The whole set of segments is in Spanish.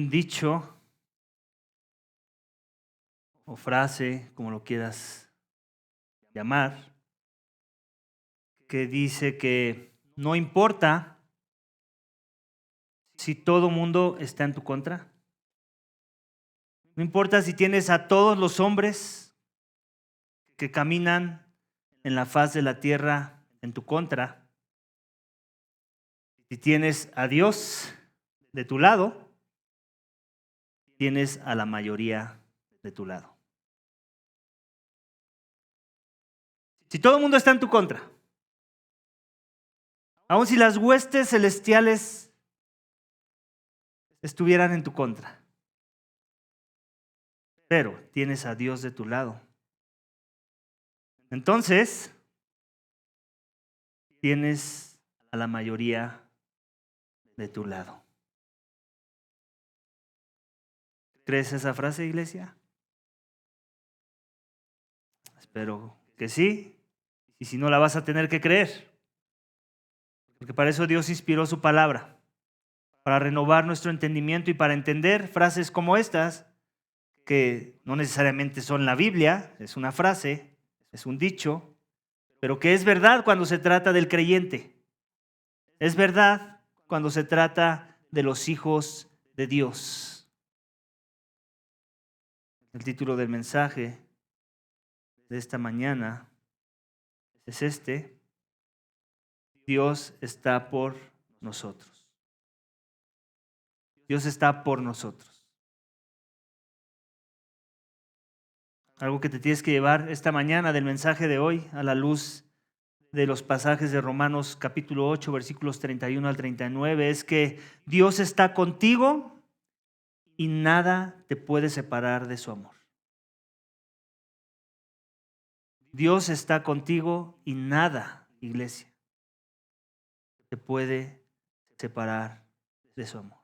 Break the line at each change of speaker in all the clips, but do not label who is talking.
un dicho o frase, como lo quieras llamar, que dice que no importa si todo mundo está en tu contra, no importa si tienes a todos los hombres que caminan en la faz de la tierra en tu contra, si tienes a Dios de tu lado, tienes a la mayoría de tu lado. Si todo el mundo está en tu contra, aun si las huestes celestiales estuvieran en tu contra, pero tienes a Dios de tu lado, entonces tienes a la mayoría de tu lado. ¿Crees esa frase, iglesia? Espero que sí. Y si no, la vas a tener que creer. Porque para eso Dios inspiró su palabra. Para renovar nuestro entendimiento y para entender frases como estas, que no necesariamente son la Biblia, es una frase, es un dicho, pero que es verdad cuando se trata del creyente. Es verdad cuando se trata de los hijos de Dios. El título del mensaje de esta mañana es este: Dios está por nosotros. Dios está por nosotros. Algo que te tienes que llevar esta mañana del mensaje de hoy a la luz de los pasajes de Romanos capítulo 8, versículos 31 al 39, es que Dios está contigo y nada te puede separar de su amor. Dios está contigo y nada, iglesia, te puede separar de su amor.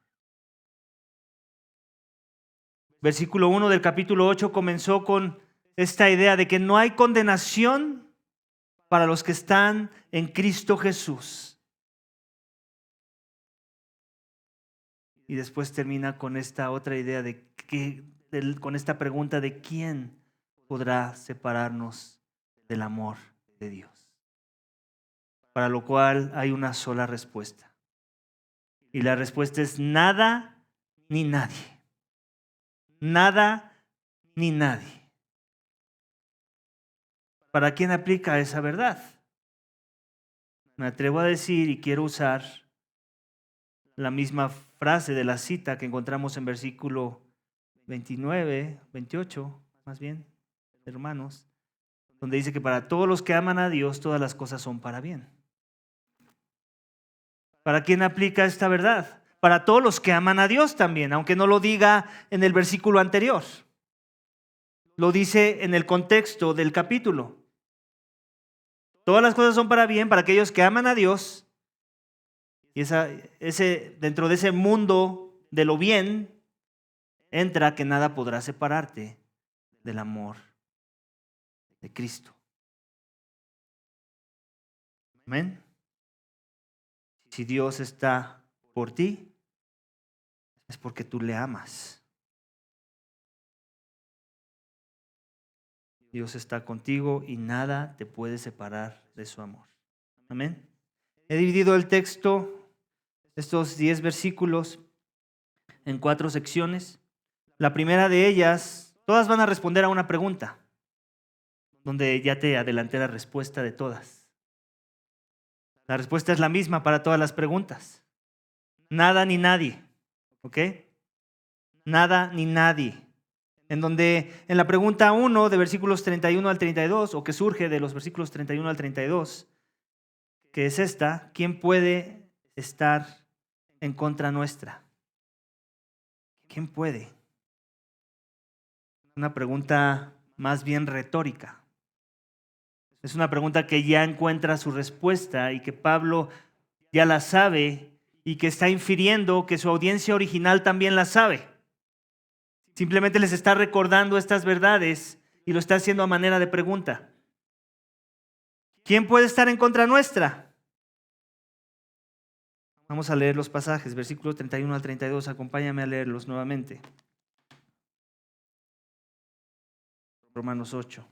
Versículo 1 del capítulo 8 comenzó con esta idea de que no hay condenación para los que están en Cristo Jesús. Y después termina con esta otra idea con esta pregunta de quién podrá separarnos del amor de Dios. Para lo cual hay una sola respuesta. Y la respuesta es nada ni nadie. Nada ni nadie. ¿Para quién aplica esa verdad? Me atrevo a decir y quiero usar la misma frase de la cita que encontramos en versículo 28, más bien, de Romanos, donde dice que para todos los que aman a Dios, todas las cosas son para bien. ¿Para quién aplica esta verdad? Para todos los que aman a Dios también, aunque no lo diga en el versículo anterior. Lo dice en el contexto del capítulo. Todas las cosas son para bien para aquellos que aman a Dios. Y dentro de ese mundo de lo bien, entra que nada podrá separarte del amor de Cristo. Amén. Si Dios está por ti, es porque tú le amas. Dios está contigo y nada te puede separar de su amor. Amén. He dividido el texto, estos 10 versículos, en 4 secciones. La primera de ellas, todas van a responder a una pregunta, donde ya te adelanté la respuesta de todas. La respuesta es la misma para todas las preguntas. Nada ni nadie. ¿Ok? Nada ni nadie. En donde en la pregunta 1 de versículos 31 al 32, o que surge de los versículos 31 al 32, que es esta: ¿quién puede estar en contra nuestra? ¿Quién puede? Una pregunta más bien retórica. Es una pregunta que ya encuentra su respuesta y que Pablo ya la sabe y que está infiriendo que su audiencia original también la sabe. Simplemente les está recordando estas verdades y lo está haciendo a manera de pregunta. ¿Quién puede estar en contra nuestra? Vamos a leer los pasajes, versículos 31 al 32. Acompáñame a leerlos nuevamente. Romanos 8.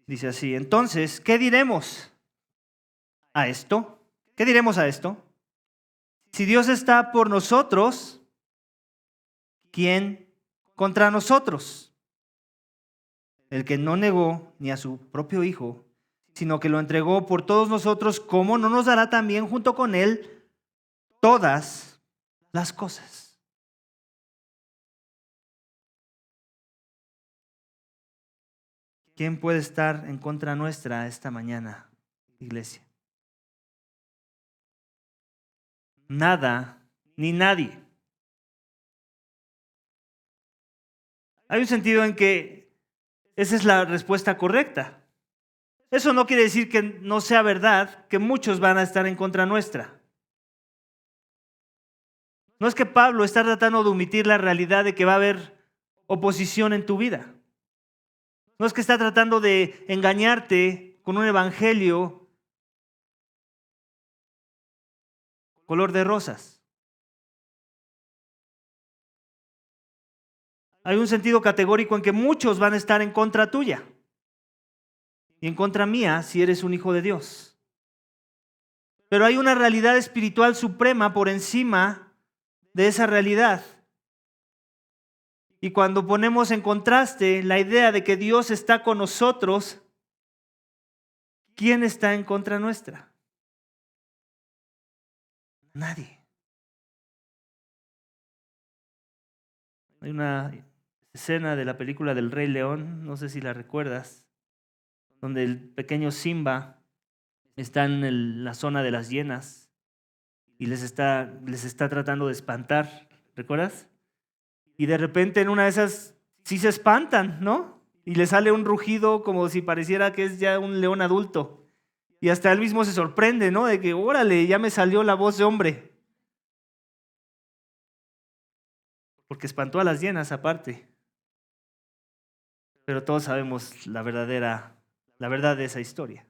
Dice así: entonces, ¿qué diremos a esto? ¿Qué diremos a esto? Si Dios está por nosotros, ¿quién contra nosotros? El que no negó ni a su propio Hijo, sino que lo entregó por todos nosotros, ¿cómo no nos dará también junto con Él todas las cosas? ¿Quién puede estar en contra nuestra esta mañana, iglesia? Nada ni nadie. Hay un sentido en que esa es la respuesta correcta. Eso no quiere decir que no sea verdad que muchos van a estar en contra nuestra. No es que Pablo está tratando de omitir la realidad de que va a haber oposición en tu vida. No es que está tratando de engañarte con un evangelio color de rosas. Hay un sentido categórico en que muchos van a estar en contra tuya y en contra mía si eres un hijo de Dios. Pero hay una realidad espiritual suprema por encima de esa realidad. Y cuando ponemos en contraste la idea de que Dios está con nosotros, ¿quién está en contra nuestra? Nadie. Hay una escena de la película del Rey León, no sé si la recuerdas, donde el pequeño Simba está en la zona de las hienas y les está tratando de espantar, ¿recuerdas? Y de repente en una de esas sí se espantan, ¿no? Y le sale un rugido como si pareciera que es ya un león adulto. Y hasta él mismo se sorprende, ¿no? De que, órale, ya me salió la voz de hombre. Porque espantó a las hienas aparte. Pero todos sabemos la verdad de esa historia.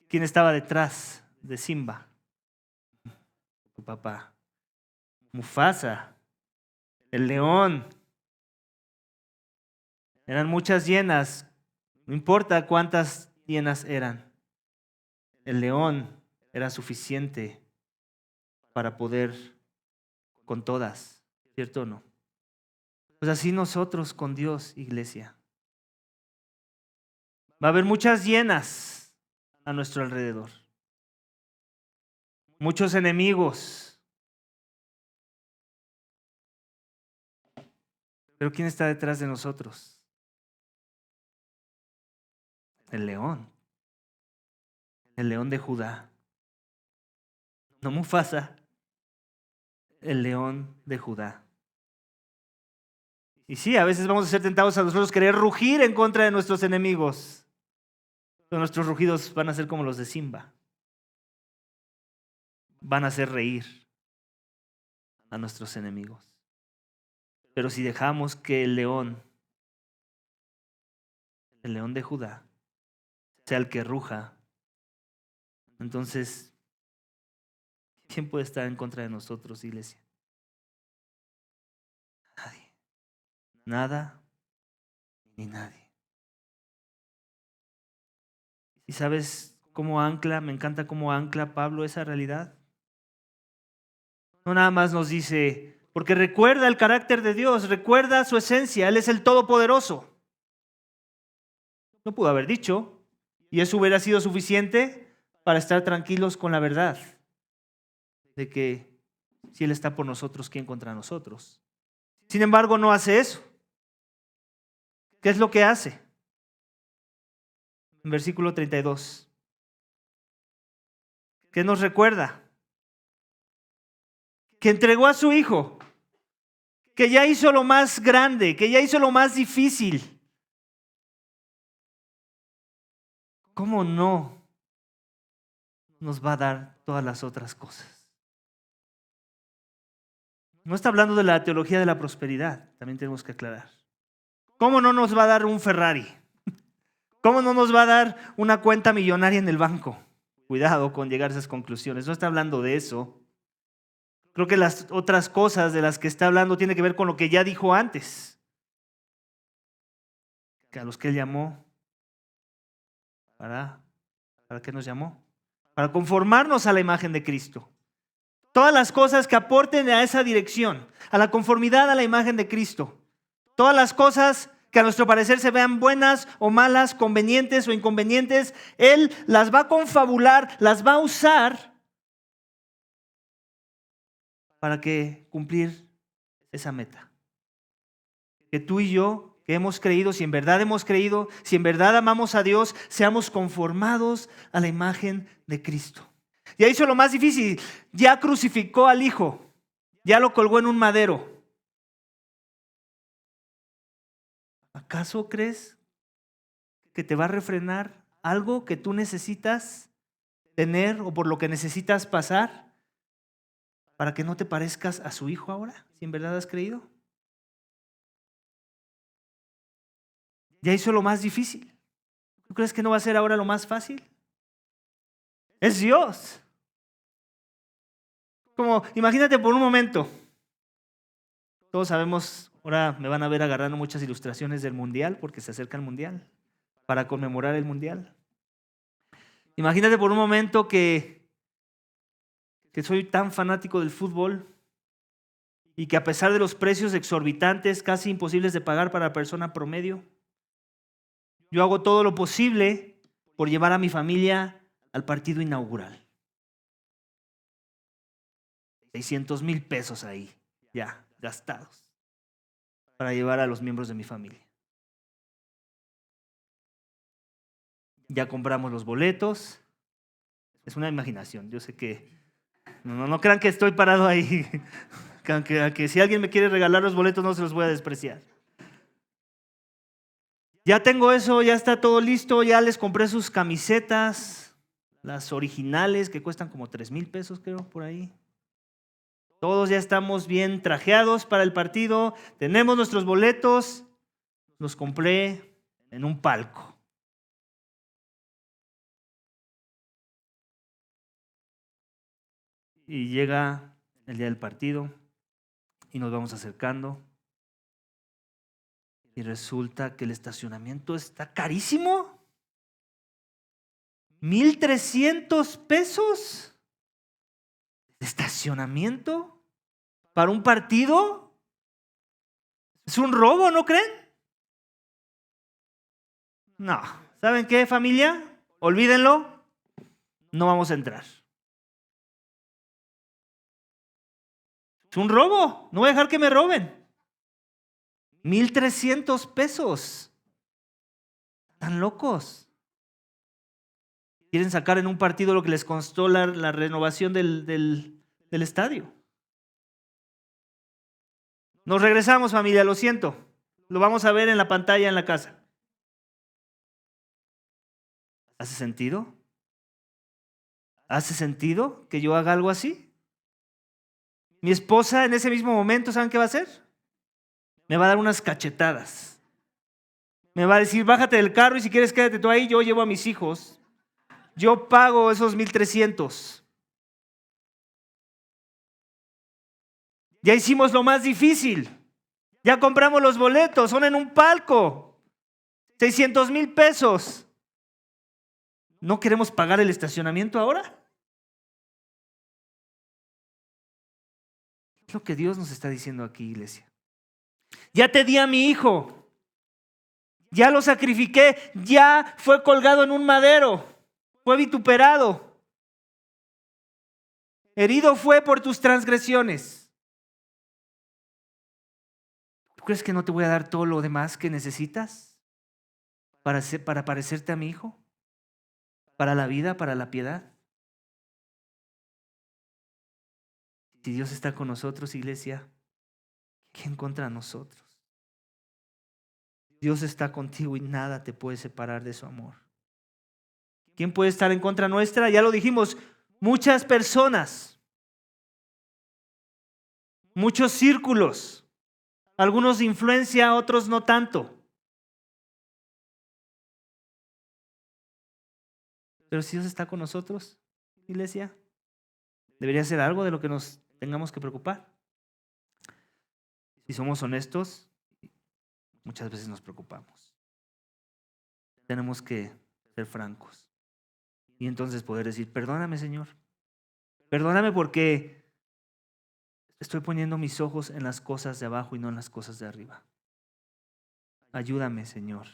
¿Quién estaba detrás de Simba? Tu papá. Mufasa, el león. Eran muchas hienas, no importa cuántas hienas eran. El león era suficiente para poder con todas, ¿cierto o no? Pues así nosotros con Dios, iglesia. Va a haber muchas hienas a nuestro alrededor. Muchos enemigos. Pero ¿quién está detrás de nosotros? El león. El león de Judá. No Mufasa. El león de Judá. Y sí, a veces vamos a ser tentados a nosotros querer rugir en contra de nuestros enemigos. Pero nuestros rugidos van a ser como los de Simba. Van a hacer reír a nuestros enemigos. Pero si dejamos que el león de Judá, sea el que ruja, entonces, ¿quién puede estar en contra de nosotros, iglesia? Nadie. Nada ni nadie. ¿Y sabes cómo ancla? Me encanta cómo ancla Pablo esa realidad. No nada más nos dice, porque recuerda el carácter de Dios, recuerda su esencia, Él es el Todopoderoso. No pudo haber dicho, y eso hubiera sido suficiente para estar tranquilos con la verdad de que si Él está por nosotros, ¿quién contra nosotros? Sin embargo, no hace eso. ¿Qué es lo que hace? En versículo 32. ¿Qué nos recuerda? Que entregó a su Hijo, que ya hizo lo más grande, que ya hizo lo más difícil. ¿Cómo no nos va a dar todas las otras cosas? No está hablando de la teología de la prosperidad, también tenemos que aclarar. ¿Cómo no nos va a dar un Ferrari? ¿Cómo no nos va a dar una cuenta millonaria en el banco? Cuidado con llegar a esas conclusiones. No está hablando de eso. Creo que las otras cosas de las que está hablando tienen que ver con lo que ya dijo antes. Que a los que Él llamó, ¿para qué nos llamó? Para conformarnos a la imagen de Cristo. Todas las cosas que aporten a esa dirección, a la conformidad a la imagen de Cristo. Todas las cosas que a nuestro parecer se vean buenas o malas, convenientes o inconvenientes, Él las va a confabular, las va a usar para que cumplir esa meta. Que tú y yo, que hemos creído, si en verdad hemos creído, si en verdad amamos a Dios, seamos conformados a la imagen de Cristo. Ya hizo lo más difícil, ya crucificó al Hijo, ya lo colgó en un madero. ¿Acaso crees que te va a refrenar algo que tú necesitas tener o por lo que necesitas pasar para que no te parezcas a su Hijo ahora, si en verdad has creído? Ya hizo lo más difícil. ¿Tú crees que no va a ser ahora lo más fácil? Es Dios. Como, imagínate por un momento. Todos sabemos, ahora me van a ver agarrando muchas ilustraciones del Mundial porque se acerca el Mundial, para conmemorar el Mundial. Imagínate por un momento que soy tan fanático del fútbol y que a pesar de los precios exorbitantes, casi imposibles de pagar para la persona promedio, yo hago todo lo posible por llevar a mi familia al partido inaugural. 600,000 pesos ahí, ya gastados, para llevar a los miembros de mi familia. Ya compramos los boletos. Es una imaginación, yo sé que no crean que estoy parado ahí, que si alguien me quiere regalar los boletos no se los voy a despreciar. Ya tengo eso, ya está todo listo, ya les compré sus camisetas, las originales que cuestan como 3,000 pesos creo por ahí. Todos ya estamos bien trajeados para el partido, tenemos nuestros boletos, los compré en un palco. Y llega el día del partido y nos vamos acercando. Y resulta que el estacionamiento está carísimo. 1,300 pesos de estacionamiento para un partido. Es un robo, ¿no creen? No. ¿Saben qué, familia? Olvídenlo. No vamos a entrar. Es un robo. No voy a dejar que me roben. 1,300 pesos. ¿Están locos? Quieren sacar en un partido lo que les costó la renovación del estadio. Nos regresamos, familia, lo siento. Lo vamos a ver en la pantalla en la casa. ¿Hace sentido? ¿Hace sentido que yo haga algo así? Mi esposa en ese mismo momento, ¿saben qué va a hacer? Me va a dar unas cachetadas. Me va a decir, bájate del carro y si quieres quédate tú ahí, yo llevo a mis hijos. Yo pago esos 1,300. Ya hicimos lo más difícil. Ya compramos los boletos, son en un palco. 600,000 pesos. ¿No queremos pagar el estacionamiento ahora? Es lo que Dios nos está diciendo aquí, iglesia. Ya te di a mi hijo. Ya lo sacrifiqué. Ya fue colgado en un madero. Fue vituperado. Herido fue por tus transgresiones. ¿Tú crees que no te voy a dar todo lo demás que necesitas para parecerte a mi hijo? ¿Para la vida, para la piedad? Si Dios está con nosotros, iglesia, ¿quién contra nosotros? Dios está contigo y nada te puede separar de su amor. ¿Quién puede estar en contra nuestra? Ya lo dijimos, muchas personas, muchos círculos, algunos de influencia, otros no tanto. Pero si Dios está con nosotros, iglesia, debería ser algo de lo que nos tengamos que preocupar. Si somos honestos, muchas veces nos preocupamos. Tenemos que ser francos. Y entonces poder decir, perdóname, Señor. Perdóname porque estoy poniendo mis ojos en las cosas de abajo y no en las cosas de arriba. Ayúdame, Señor,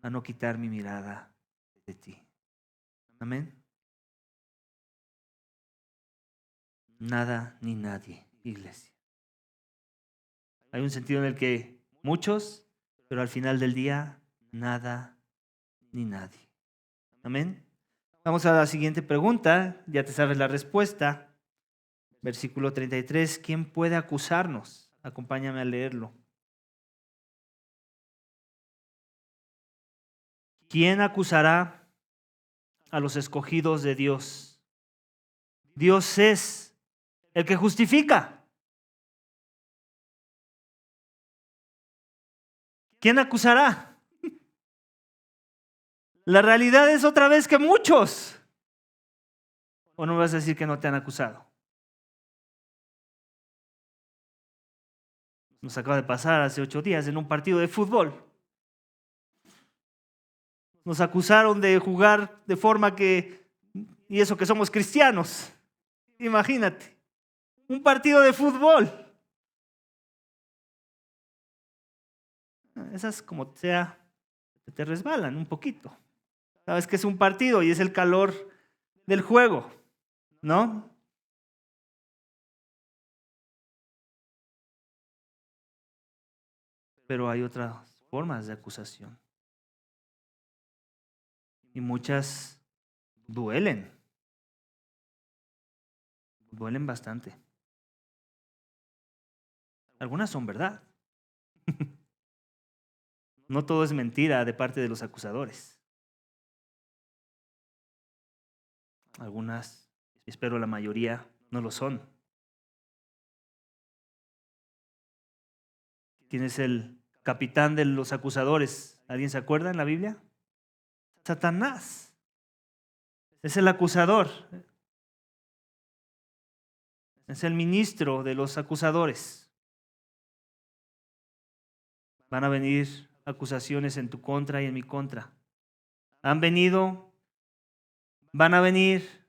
a no quitar mi mirada de ti. Amén. Nada ni nadie, iglesia. Hay un sentido en el que muchos, pero al final del día, nada ni nadie. Amén. Vamos a la siguiente pregunta. Ya te sabes la respuesta. Versículo 33. ¿Quién puede acusarnos? Acompáñame a leerlo. ¿Quién acusará a los escogidos de Dios? Dios es el que justifica. ¿Quién acusará? La realidad es otra vez que muchos. ¿O no vas a decir que no te han acusado? Nos acaba de pasar hace 8 días en un partido de fútbol. Nos acusaron de jugar de forma que, y eso que somos cristianos. Imagínate, un partido de fútbol. Esas como sea, te resbalan un poquito. Sabes que es un partido y es el calor del juego, ¿no? Pero hay otras formas de acusación. Y muchas duelen. Duelen bastante. Algunas son verdad. No todo es mentira de parte de los acusadores. Algunas, espero la mayoría, no lo son. ¿Quién es el capitán de los acusadores? ¿Alguien se acuerda en la Biblia? Satanás. Es el acusador. Es el ministro de los acusadores. Van a venir acusaciones en tu contra y en mi contra. Han venido, van a venir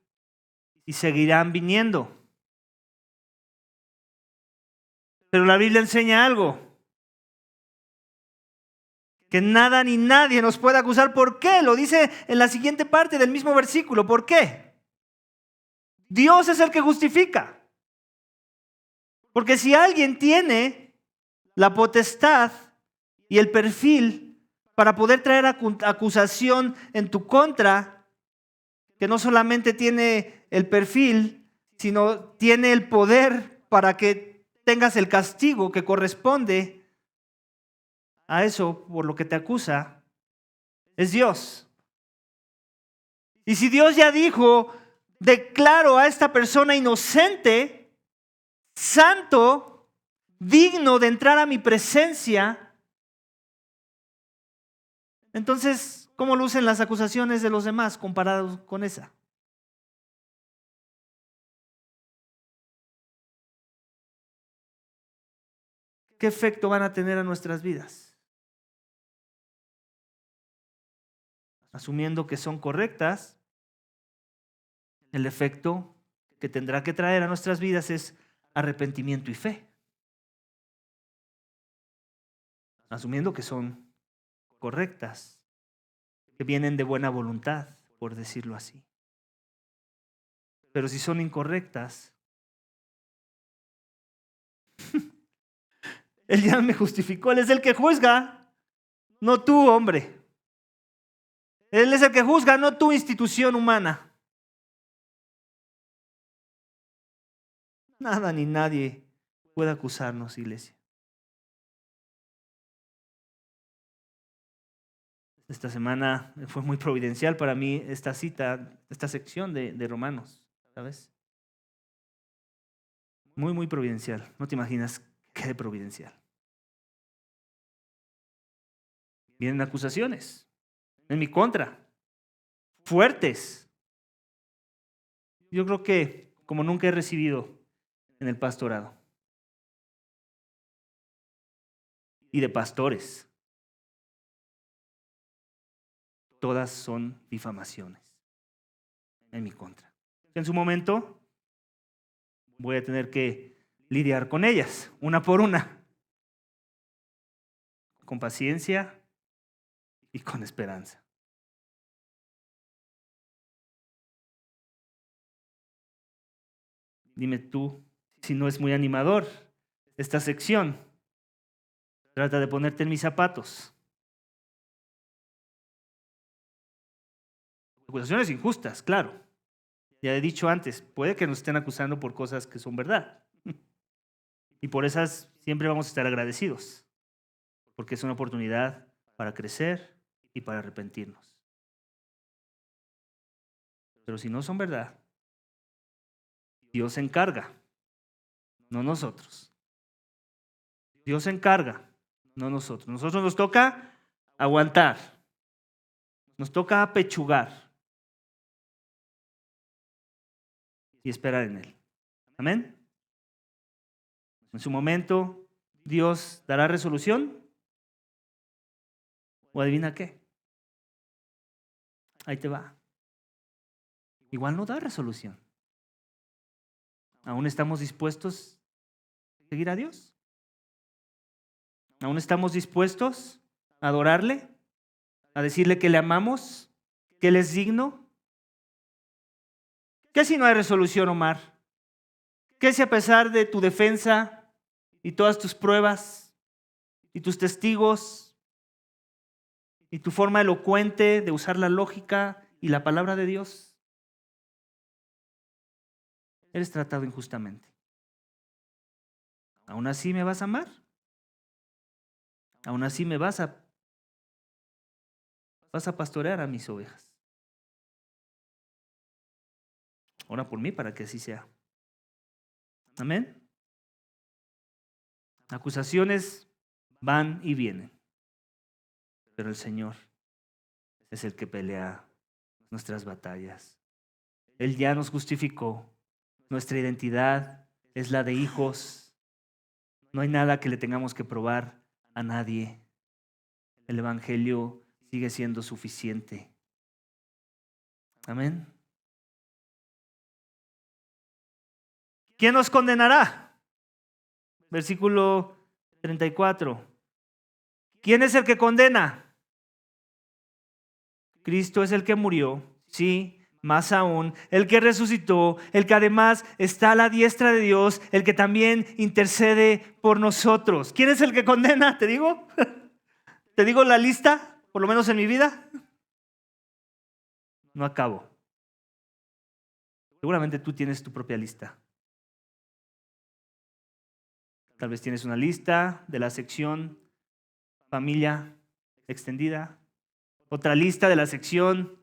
y seguirán viniendo. Pero la Biblia enseña algo. Que nada ni nadie nos puede acusar. ¿Por qué? Lo dice en la siguiente parte del mismo versículo. ¿Por qué? Dios es el que justifica. Porque si alguien tiene la potestad y el perfil para poder traer acusación en tu contra, que no solamente tiene el perfil, sino tiene el poder para que tengas el castigo que corresponde a eso por lo que te acusa, es Dios. Y si Dios ya dijo, declaro a esta persona inocente, santo, digno de entrar a mi presencia, entonces, ¿cómo lucen las acusaciones de los demás comparados con esa? ¿Qué efecto van a tener a nuestras vidas? Asumiendo que son correctas, el efecto que tendrá que traer a nuestras vidas es arrepentimiento y fe. Asumiendo que son correctas, que vienen de buena voluntad, por decirlo así. Pero si son incorrectas, Él ya me justificó, Él es el que juzga, no tú, hombre. Él es el que juzga, no tu institución humana. Nada ni nadie puede acusarnos, iglesia. Esta semana fue muy providencial para mí esta cita, esta sección de Romanos, ¿sabes? Muy, muy providencial. No te imaginas qué de providencial. Vienen acusaciones en mi contra. fuertes. Yo creo que como nunca he recibido en el pastorado. Y de pastores. Todas son difamaciones en mi contra. En su momento voy a tener que lidiar con ellas, una por una, con paciencia y con esperanza. Dime tú si no es muy animador esta sección. Trata de ponerte en mis zapatos. Acusaciones injustas, claro. Ya he dicho antes, puede que nos estén acusando por cosas que son verdad. Y por esas siempre vamos a estar agradecidos, porque es una oportunidad para crecer y para arrepentirnos. Pero si no son verdad, Dios se encarga, no nosotros. Dios se encarga, no nosotros. Nosotros nos toca aguantar, nos toca apechugar y esperar en Él. Amén. En su momento, Dios dará resolución. ¿O adivina qué? Ahí te va. Igual no da resolución. ¿Aún estamos dispuestos a seguir a Dios? ¿Aún estamos dispuestos a adorarle? ¿A decirle que le amamos? ¿Que Él es digno? ¿Qué si no hay resolución, Omar? ¿Qué si a pesar de tu defensa y todas tus pruebas y tus testigos y tu forma elocuente de usar la lógica y la palabra de Dios, eres tratado injustamente? ¿Aún así me vas a amar? ¿Aún así me vas a pastorear a mis ovejas? Ora por mí para que así sea. Amén. Acusaciones van y vienen, pero el Señor es el que pelea nuestras batallas. Él ya nos justificó. Nuestra identidad es la de hijos. No hay nada que le tengamos que probar a nadie. El Evangelio sigue siendo suficiente. Amén. ¿Quién nos condenará? Versículo 34. ¿Quién es el que condena? Cristo es el que murió, sí, más aún, el que resucitó, el que además está a la diestra de Dios, el que también intercede por nosotros. ¿Quién es el que condena? ¿Te digo? ¿Te digo la lista? Por lo menos en mi vida. No acabo. Seguramente tú tienes tu propia lista. Tal vez tienes una lista de la sección familia extendida, otra lista de la sección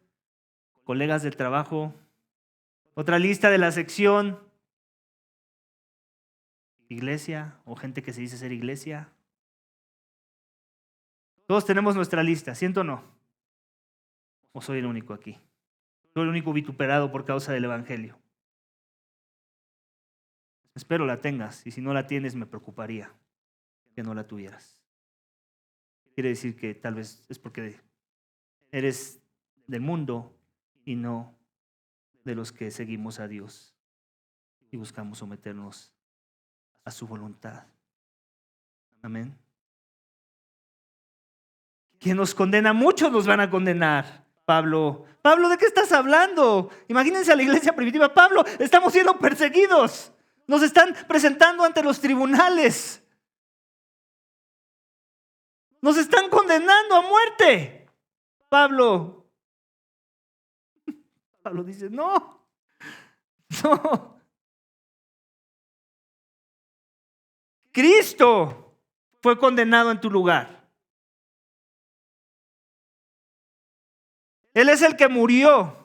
colegas del trabajo, otra lista de la sección iglesia o gente que se dice ser iglesia. Todos tenemos nuestra lista, ¿cierto o no? ¿O soy el único aquí? Soy el único vituperado por causa del Evangelio. Espero la tengas, y si no la tienes me preocuparía que no la tuvieras. Quiere decir que tal vez es porque eres del mundo y no de los que seguimos a Dios y buscamos someternos a su voluntad. Amén. Quien nos condena, muchos nos van a condenar. Pablo, ¿de qué estás hablando? Imagínense a la iglesia primitiva. Pablo, estamos siendo perseguidos. Nos están presentando ante los tribunales. Nos están condenando a muerte. Pablo dice, no. Cristo fue condenado en tu lugar. Él es el que murió.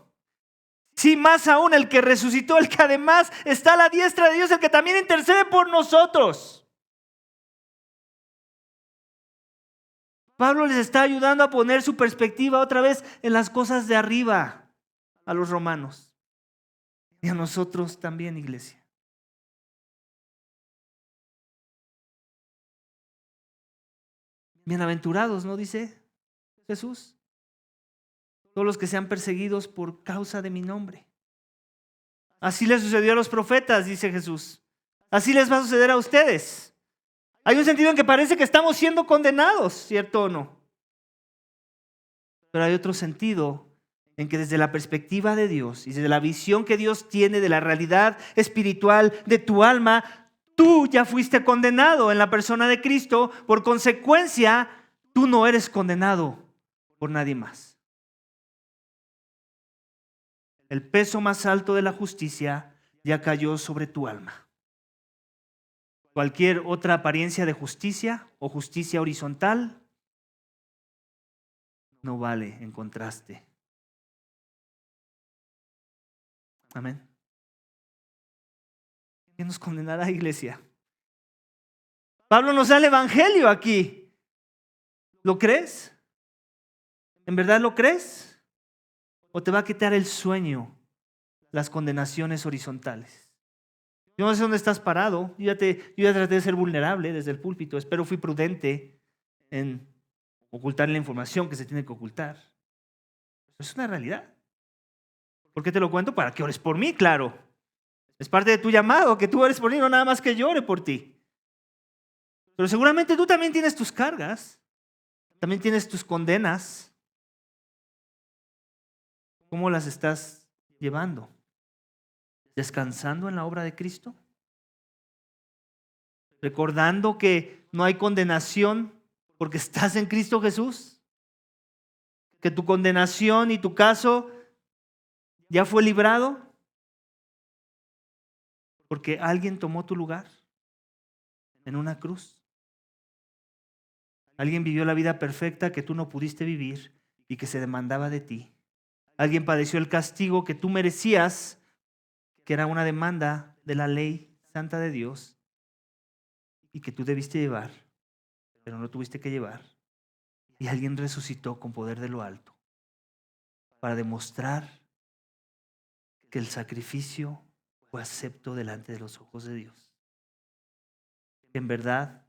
Sí, más aún el que resucitó, el que además está a la diestra de Dios, el que también intercede por nosotros. Pablo les está ayudando a poner su perspectiva otra vez en las cosas de arriba. a los romanos y a nosotros también, iglesia. Bienaventurados, ¿no dice Jesús? Todos los que sean perseguidos por causa de mi nombre. Así les sucedió a los profetas, dice Jesús. Así les va a suceder a ustedes. Hay un sentido en que parece que estamos siendo condenados, ¿cierto o no? Pero hay otro sentido en que desde la perspectiva de Dios y desde la visión que Dios tiene de la realidad espiritual de tu alma, tú ya fuiste condenado en la persona de Cristo. Por consecuencia, tú no eres condenado por nadie más. El peso más alto de la justicia ya cayó sobre tu alma. Cualquier otra apariencia de justicia o justicia horizontal no vale en contraste. Amén. ¿Quién nos condenará, iglesia? Pablo nos da el evangelio aquí. ¿Lo crees? ¿En verdad lo crees? ¿O te va a quitar el sueño las condenaciones horizontales? Yo no sé dónde estás parado. Yo ya traté de ser vulnerable desde el púlpito. Espero fui prudente en ocultar la información que se tiene que ocultar. Es una realidad. ¿Por qué te lo cuento? Para que ores por mí, claro. Es parte de tu llamado, que tú ores por mí, no nada más que yo ore por ti. Pero seguramente tú también tienes tus cargas. También tienes tus condenas. ¿Cómo las estás llevando? ¿Descansando en la obra de Cristo? ¿Recordando que no hay condenación porque estás en Cristo Jesús? ¿Que tu condenación y tu caso ya fue librado? Porque alguien tomó tu lugar en una cruz. Alguien vivió la vida perfecta que tú no pudiste vivir y que se demandaba de ti. Alguien padeció el castigo que tú merecías, que era una demanda de la ley santa de Dios y que tú debiste llevar, pero no tuviste que llevar. Y alguien resucitó con poder de lo alto para demostrar que el sacrificio fue acepto delante de los ojos de Dios. En verdad,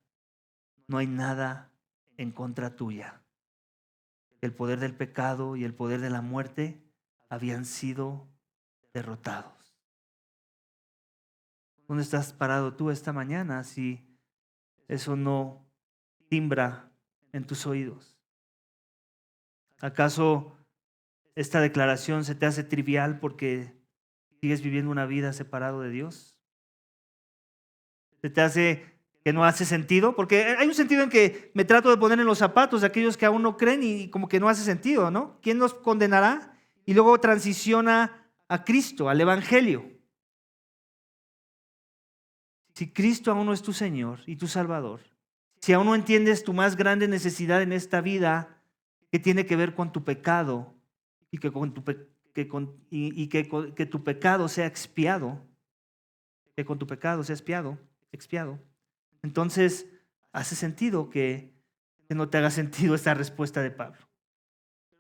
no hay nada en contra tuya. El poder del pecado y el poder de la muerte habían sido derrotados. ¿Dónde estás parado tú esta mañana si eso no timbra en tus oídos? ¿Acaso esta declaración se te hace trivial porque sigues viviendo una vida separado de Dios? ¿Se te hace que no hace sentido? Porque hay un sentido en que me trato de poner en los zapatos de aquellos que aún no creen y como que no hace sentido, ¿no? ¿Quién nos condenará? Y luego transiciona a Cristo, al Evangelio. Si Cristo aún no es tu Señor y tu Salvador, si aún no entiendes tu más grande necesidad en esta vida que tiene que ver con tu pecado y que tu pecado sea expiado, que con tu pecado sea expiado, entonces hace sentido que no te haga sentido esta respuesta de Pablo.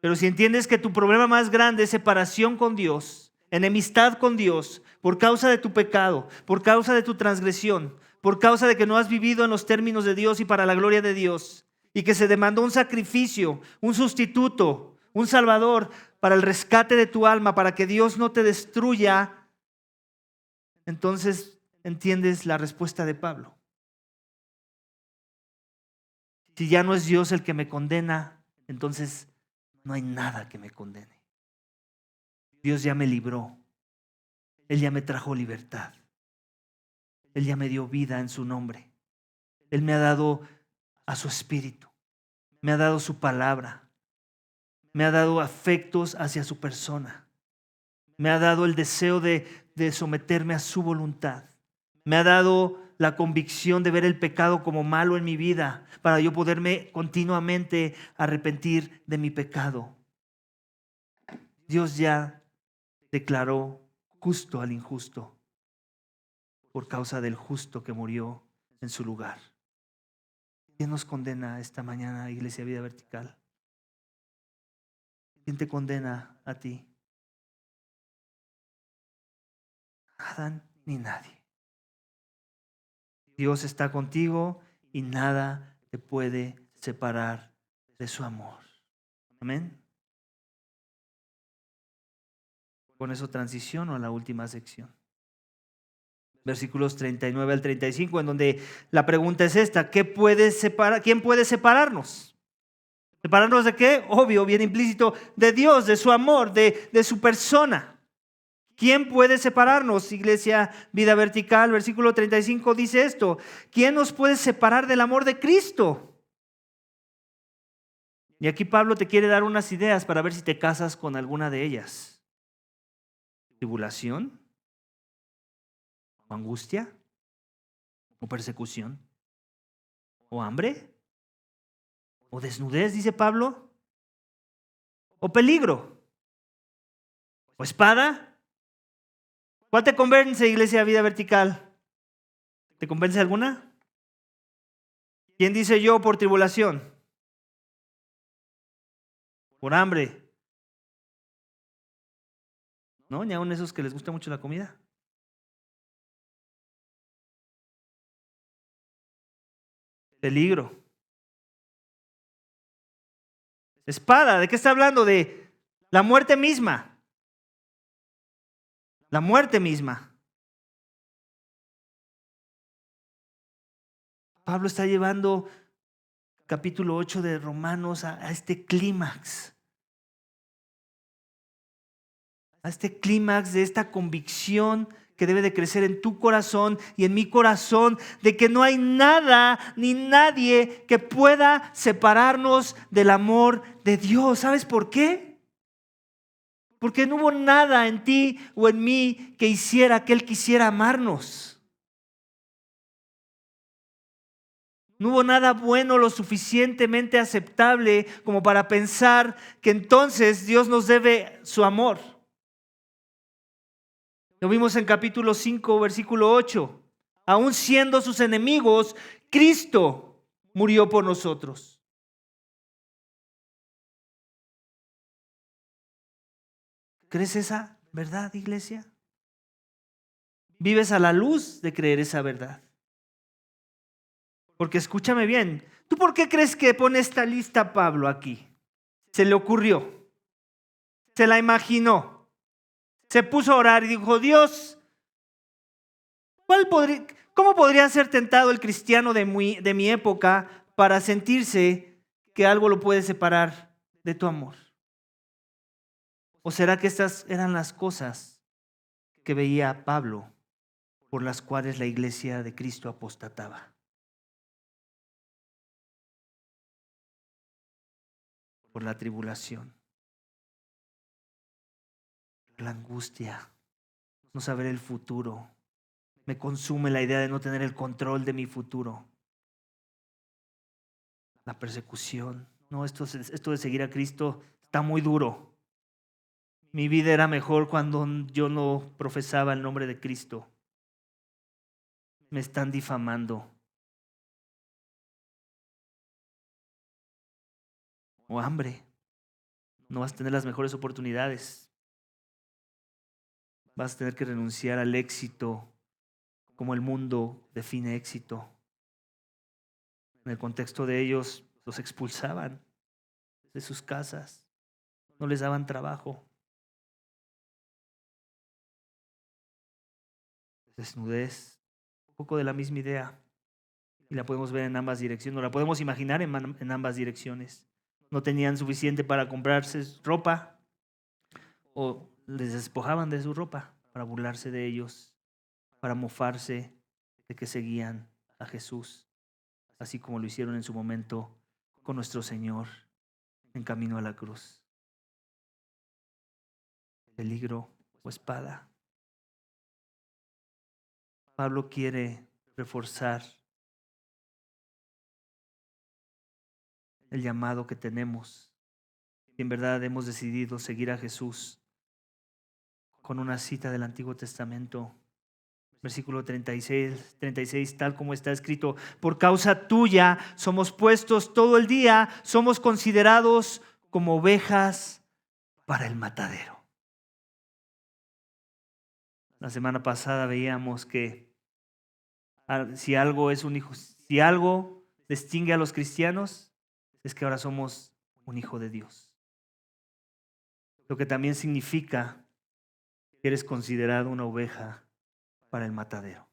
Pero si entiendes que tu problema más grande es separación con Dios, enemistad con Dios, por causa de tu pecado, por causa de tu transgresión, por causa de que no has vivido en los términos de Dios y para la gloria de Dios, y que se demandó un sacrificio, un sustituto, un salvador para el rescate de tu alma, para que Dios no te destruya, entonces entiendes la respuesta de Pablo. Si ya no es Dios el que me condena, entonces no hay nada que me condene. Dios ya me libró. Él ya me trajo libertad. Él ya me dio vida en su nombre. Él me ha dado a su espíritu. Me ha dado su palabra. Me ha dado afectos hacia su persona. Me ha dado el deseo de someterme a su voluntad. Me ha dado la convicción de ver el pecado como malo en mi vida para yo poderme continuamente arrepentir de mi pecado. Dios ya declaró justo al injusto por causa del justo que murió en su lugar. ¿Quién nos condena esta mañana, Iglesia Vida Vertical? ¿Quién te condena a ti? nada ni nadie. Dios está contigo y nada te puede separar de su amor. Amén. Con eso transiciono a la última sección. Versículos 39 al 35, en donde la pregunta es esta: ¿quién puede separarnos? ¿Separarnos de qué? Obvio, bien implícito, de Dios, de su amor, de su persona. ¿Quién puede separarnos? Iglesia Vida Vertical, versículo 35 dice esto: ¿quién nos puede separar del amor de Cristo? Y aquí Pablo te quiere dar unas ideas para ver si te casas con alguna de ellas. ¿Tribulación? ¿O angustia? ¿O persecución? ¿O hambre? ¿O desnudez, dice Pablo? ¿O peligro? ¿O espada? ¿Cuál te convence, Iglesia Vida Vertical? ¿Te convence alguna? ¿Quién dice yo por tribulación? ¿Por hambre? ¿No? Ni aun esos que les gusta mucho la comida. Peligro. Espada, ¿de qué está hablando? De la muerte misma. La muerte misma. Pablo está llevando capítulo 8 de Romanos a este clímax. A este clímax de esta convicción que debe de crecer en tu corazón y en mi corazón, de que no hay nada ni nadie que pueda separarnos del amor de Dios. ¿Sabes por qué? Porque no hubo nada en ti o en mí que hiciera que Él quisiera amarnos. No hubo nada bueno lo suficientemente aceptable como para pensar que entonces Dios nos debe su amor. Lo vimos en capítulo 5, versículo 8. Aún siendo sus enemigos, Cristo murió por nosotros. ¿Crees esa verdad, iglesia? ¿Vives a la luz de creer esa verdad? Porque escúchame bien, ¿tú por qué crees que pone esta lista Pablo aquí? Se le ocurrió, se la imaginó, se puso a orar y dijo: Dios, ¿cómo podría ser tentado el cristiano de mi época para sentirse que algo lo puede separar de tu amor? ¿O será que estas eran las cosas que veía Pablo por las cuales la iglesia de Cristo apostataba? Por la tribulación, la angustia, no saber el futuro. Me consume la idea de no tener el control de mi futuro. La persecución. No, esto de seguir a Cristo está muy duro. Mi vida era mejor cuando yo no profesaba el nombre de Cristo. Me están difamando. O hambre. No vas a tener las mejores oportunidades. Vas a tener que renunciar al éxito como el mundo define éxito. En el contexto de ellos, los expulsaban de sus casas. No les daban trabajo. Desnudez. Un poco de la misma idea. Y la podemos ver en ambas direcciones. No la podemos imaginar en ambas direcciones. No tenían suficiente para comprarse ropa, o les despojaban de su ropa para burlarse de ellos, para mofarse de que seguían a Jesús, así como lo hicieron en su momento con nuestro Señor en camino a la cruz. Peligro o espada. Pablo quiere reforzar el llamado que tenemos. En verdad hemos decidido seguir a Jesús, con una cita del Antiguo Testamento, versículo 36, tal como está escrito: por causa tuya somos puestos todo el día, somos considerados como ovejas para el matadero. La semana pasada veíamos que si algo es un hijo, si algo distingue a los cristianos, es que ahora somos un hijo de Dios. Lo que también significa que eres considerado una oveja para el matadero.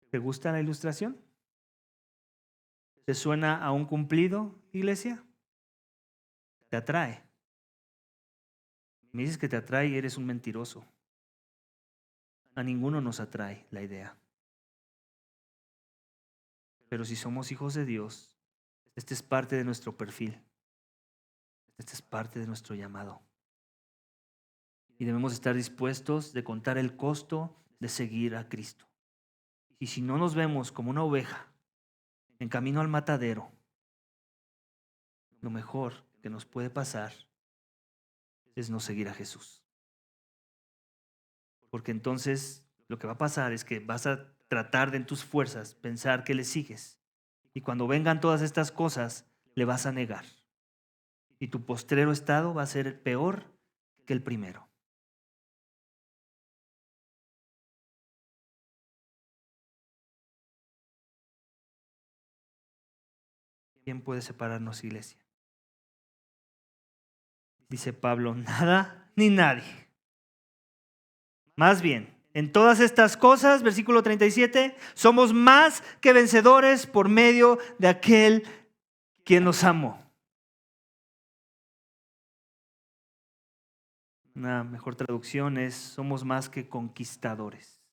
¿Te gusta la ilustración? ¿Te suena a un cumplido, iglesia? ¿Te atrae? Me dices que te atrae y eres un mentiroso. A ninguno nos atrae la idea. Pero si somos hijos de Dios, este es parte de nuestro perfil. Este es parte de nuestro llamado. Y debemos estar dispuestos de contar el costo de seguir a Cristo. Y si no nos vemos como una oveja en camino al matadero, lo mejor que nos puede pasar es no seguir a Jesús. Porque entonces lo que va a pasar es que vas a tratar de en tus fuerzas pensar que le sigues. Y cuando vengan todas estas cosas, le vas a negar. Y tu postrero estado va a ser peor que el primero. ¿Quién puede separarnos, iglesia? Dice Pablo, nada ni nadie. Más bien, en todas estas cosas, versículo 37, somos más que vencedores por medio de aquel quien nos amó. Una mejor traducción es, somos más que conquistadores.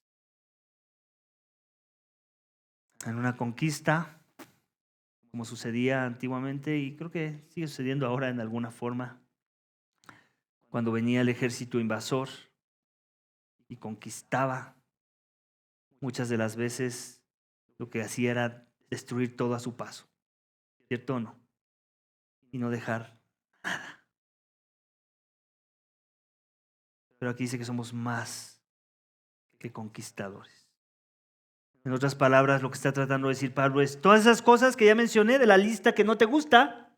En una conquista, como sucedía antiguamente y creo que sigue sucediendo ahora en alguna forma, cuando venía el ejército invasor y conquistaba, muchas de las veces lo que hacía era destruir todo a su paso, ¿cierto o no? Y no dejar nada. Pero aquí dice que somos más que conquistadores. En otras palabras, lo que está tratando de decir Pablo es, todas esas cosas que ya mencioné de la lista que no te gusta,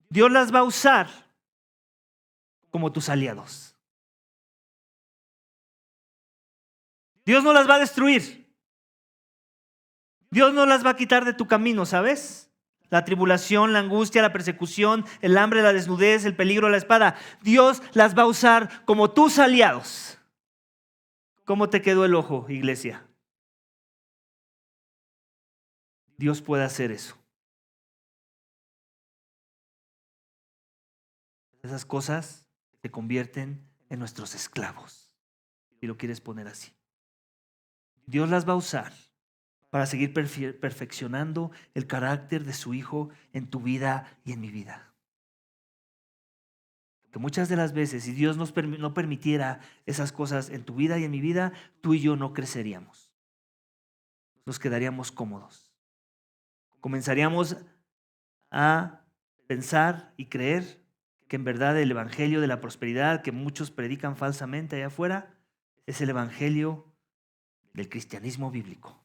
Dios las va a usar como tus aliados. Dios no las va a destruir. Dios no las va a quitar de tu camino, ¿sabes? La tribulación, la angustia, la persecución, el hambre, la desnudez, el peligro, la espada. Dios las va a usar como tus aliados. ¿Cómo te quedó el ojo, iglesia? Dios puede hacer eso. Esas cosas se convierten en nuestros esclavos, si lo quieres poner así. Dios las va a usar para seguir perfeccionando el carácter de su Hijo en tu vida y en mi vida. Que muchas de las veces, si Dios no permitiera esas cosas en tu vida y en mi vida, tú y yo no creceríamos. Nos quedaríamos cómodos. Comenzaríamos a pensar y creer que en verdad el evangelio de la prosperidad que muchos predican falsamente allá afuera es el evangelio del cristianismo bíblico.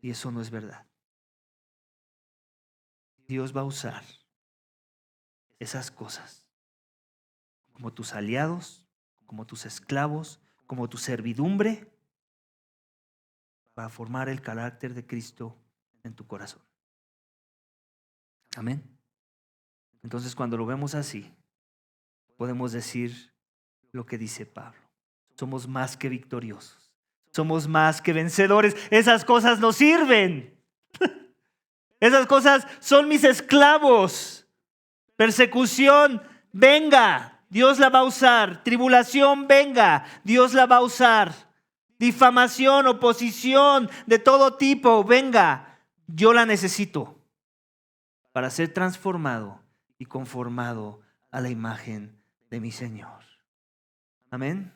Y eso no es verdad. Dios va a usar esas cosas como tus aliados, como tus esclavos, como tu servidumbre para formar el carácter de Cristo en tu corazón. Amén. Entonces, cuando lo vemos así, podemos decir lo que dice Pablo. Somos más que victoriosos. Somos más que vencedores. Esas cosas nos sirven. Esas cosas son mis esclavos. Persecución, venga, Dios la va a usar. Tribulación, venga, Dios la va a usar. Difamación, oposición de todo tipo, venga, yo la necesito para ser transformado y conformado a la imagen de mi Señor. Amén.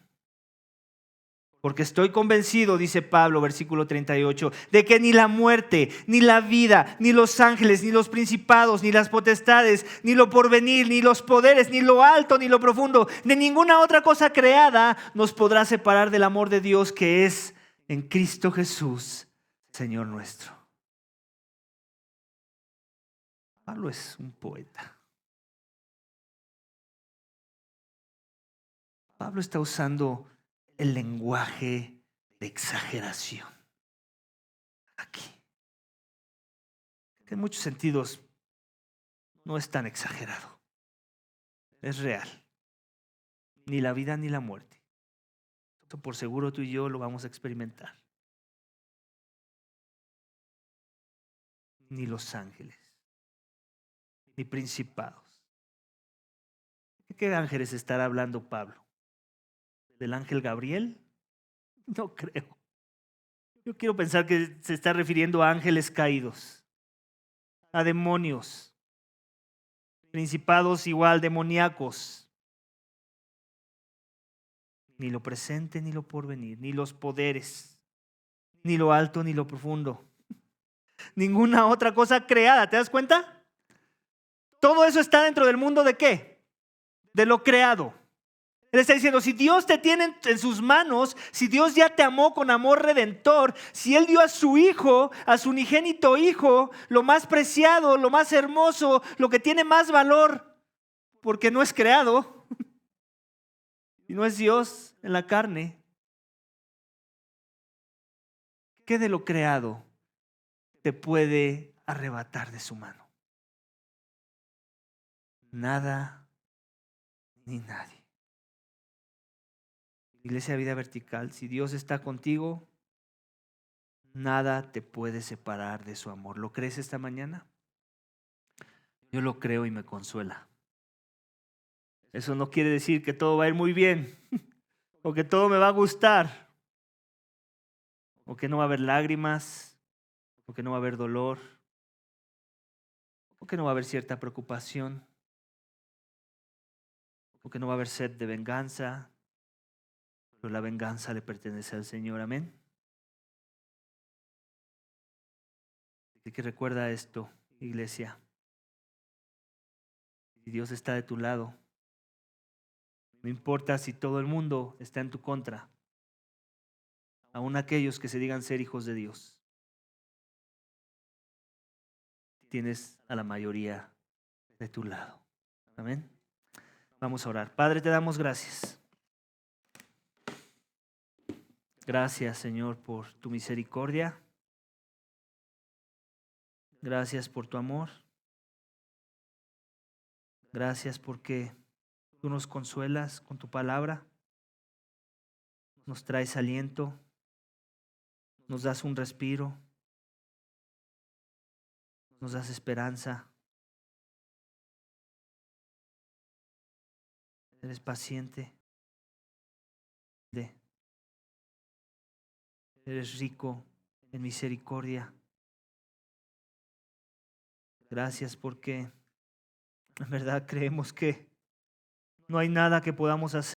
Porque estoy convencido, dice Pablo, versículo 38, de que ni la muerte, ni la vida, ni los ángeles, ni los principados, ni las potestades, ni lo porvenir, ni los poderes, ni lo alto, ni lo profundo, de ninguna otra cosa creada nos podrá separar del amor de Dios que es en Cristo Jesús, Señor nuestro. Pablo es un poeta. Pablo está usando el lenguaje de exageración aquí, que en muchos sentidos no es tan exagerado, es real. Ni la vida ni la muerte. Esto por seguro tú y yo lo vamos a experimentar. Ni los ángeles, ni principados. ¿De qué ángeles estará hablando Pablo? ¿Del ángel Gabriel? No creo. Yo quiero pensar que se está refiriendo a ángeles caídos, a demonios, principados igual demoníacos. Ni lo presente ni lo porvenir, ni los poderes, ni lo alto ni lo profundo. Ninguna otra cosa creada, ¿te das cuenta? Todo eso está dentro del mundo ¿de qué? De lo creado. Él está diciendo, si Dios te tiene en sus manos, si Dios ya te amó con amor redentor, si Él dio a su Hijo, a su unigénito Hijo, lo más preciado, lo más hermoso, lo que tiene más valor, porque no es creado, y no es Dios en la carne, ¿qué de lo creado te puede arrebatar de su mano? Nada ni nadie. Iglesia Vida Vertical, si Dios está contigo, nada te puede separar de su amor. ¿Lo crees esta mañana? Yo lo creo y me consuela. Eso no quiere decir que todo va a ir muy bien, o que todo me va a gustar, o que no va a haber lágrimas, o que no va a haber dolor, o que no va a haber cierta preocupación, o que no va a haber sed de venganza, pero la venganza le pertenece al Señor. Amén. Así que recuerda esto, iglesia. Si Dios está de tu lado, no importa si todo el mundo está en tu contra, aun aquellos que se digan ser hijos de Dios, tienes a la mayoría de tu lado. Amén. Vamos a orar. Padre, te damos gracias. Gracias, Señor, por tu misericordia. Gracias por tu amor. Gracias porque tú nos consuelas con tu palabra. Nos traes aliento. Nos das un respiro. Nos das esperanza. Eres paciente. Eres rico en misericordia. Gracias porque en verdad creemos que no hay nada que podamos hacer